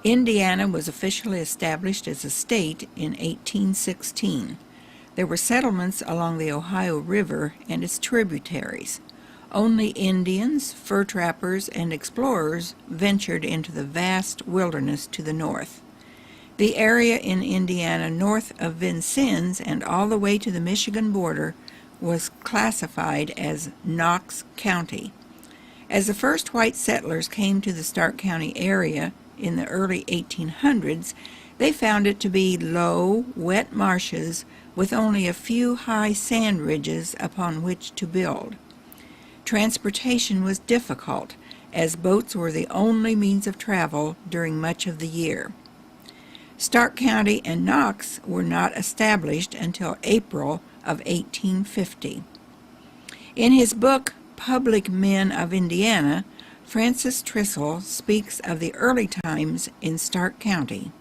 Indiana was officially established as a state in 1816. There were settlements along the Ohio River and its tributaries. Only Indians, fur trappers, and explorers ventured into the vast wilderness to the north. The area in Indiana north of Vincennes and all the way to the Michigan border was classified as Knox County. As the first white settlers came to the Starke County area in the early 1800s, they found it to be low, wet marshes with only a few high sand ridges upon which to build. Transportation was difficult, as boats were the only means of travel during much of the year. Starke County and Knox were not established until April of 1850. In his book, Public Men of Indiana, Francis Trissell speaks of the early times in Starke County.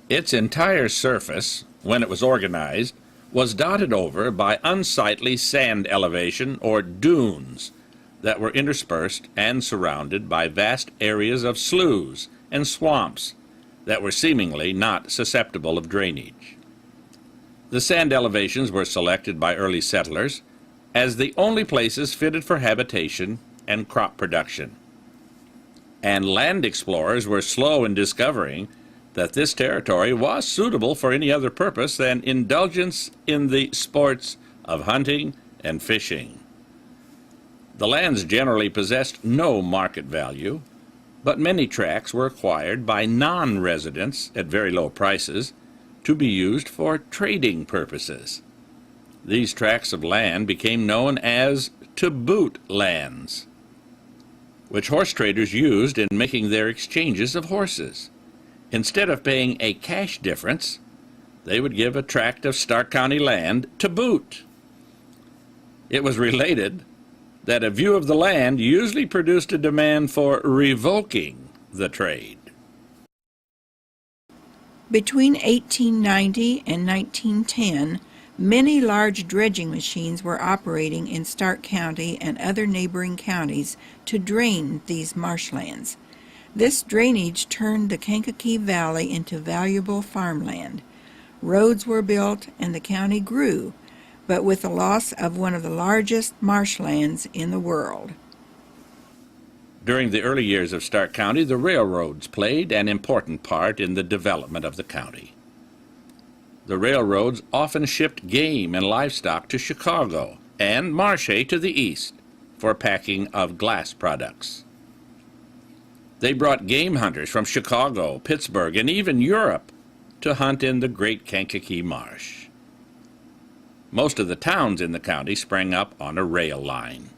Its entire surface, when it was organized, was dotted over by unsightly sand elevation or dunes that were interspersed and surrounded by vast areas of sloughs and swamps that were seemingly not susceptible of drainage. The sand elevations were selected by early settlers as the only places fitted for habitation and crop production. And land explorers were slow in discovering that this territory was suitable for any other purpose than indulgence in the sports of hunting and fishing. The lands generally possessed no market value, but many tracts were acquired by non-residents at very low prices to be used for trading purposes. These tracts of land became known as to boot lands, which horse traders used in making their exchanges of horses. Instead of paying a cash difference, they would give a tract of Starke County land to boot. It was related that a view of the land usually produced a demand for revoking the trade. Between 1890 and 1910, many large dredging machines were operating in Starke County and other neighboring counties to drain these marshlands. This drainage turned the Kankakee Valley into valuable farmland. Roads were built and the county grew, but with the loss of one of the largest marshlands in the world. During the early years of Starke County, the railroads played an important part in the development of the county. The railroads often shipped game and livestock to Chicago and Marche to the east for packing of glass products. They brought game hunters from Chicago, Pittsburgh, and even Europe to hunt in the Great Kankakee Marsh. Most of the towns in the county sprang up on a rail line.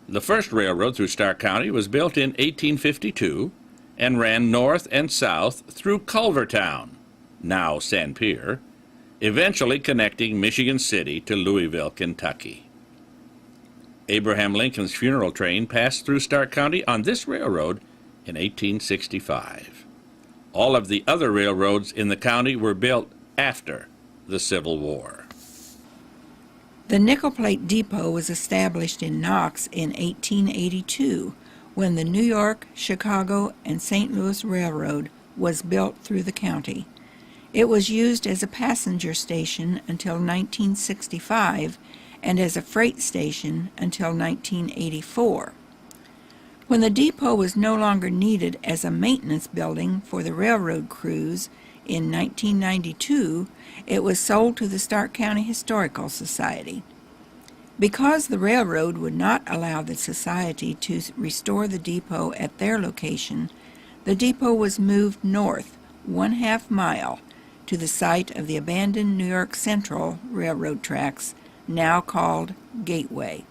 The first railroad through Starke County was built in 1852 and ran north and south through Culvertown, now Sanpierre, eventually connecting Michigan City to Louisville, Kentucky. Abraham Lincoln's funeral train passed through Starke County on this railroad in 1865. All of the other railroads in the county were built after the Civil War. The Nickel Plate Depot was established in Knox in 1882 when the New York, Chicago, and St. Louis Railroad was built through the county. It was used as a passenger station until 1965 and as a freight station until 1984. When the depot was no longer needed as a maintenance building for the railroad crews in 1992, it was sold to the Starke County Historical Society. Because the railroad would not allow the society to restore the depot at their location, the depot was moved north 1/2 mile to the site of the abandoned New York Central railroad tracks, now called Gateway.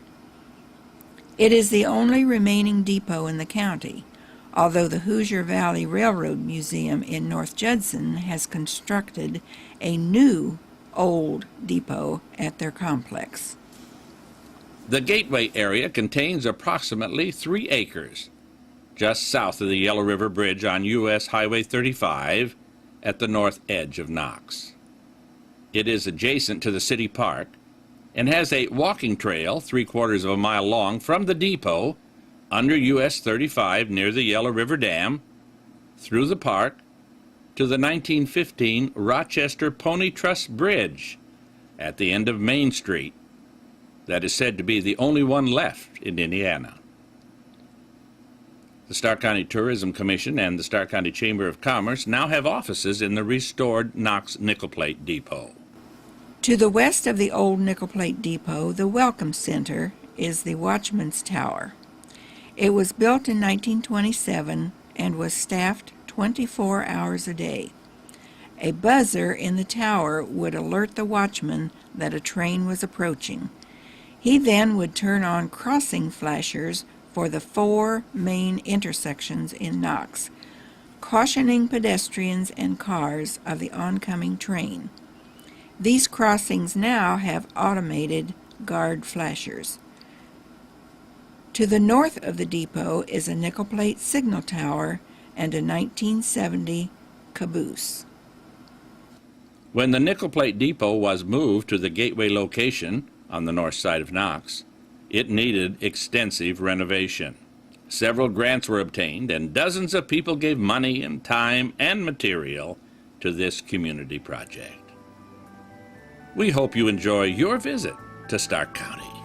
It is the only remaining depot in the county. although the Hoosier Valley Railroad Museum in North Judson has constructed a new old depot at their complex. The Gateway area contains approximately 3 acres, just south of the Yellow River Bridge on U.S. Highway 35 at the north edge of Knox. It is adjacent to the city park and has a walking trail 3/4 of a mile long from the depot under U.S. 35 near the Yellow River Dam, through the park, to the 1915 Rochester Pony Truss Bridge at the end of Main Street, that is said to be the only one left in Indiana. The Starke County Tourism Commission and the Starke County Chamber of Commerce now have offices in the restored Knox Nickel Plate Depot. To the west of the old Nickel Plate Depot, the Welcome Center is the Watchman's Tower. It was built in 1927 and was staffed 24 hours a day. A buzzer in the tower would alert the watchman that a train was approaching. He then would turn on crossing flashers for the 4 main intersections in Knox, cautioning pedestrians and cars of the oncoming train. These crossings now have automated guard flashers. To the north of the depot is a nickel plate signal tower and a 1970 caboose. When the Nickel Plate Depot was moved to the Gateway location on the north side of Knox, it needed extensive renovation. Several grants were obtained, and dozens of people gave money and time and material to this community project. We hope you enjoy your visit to Starke County.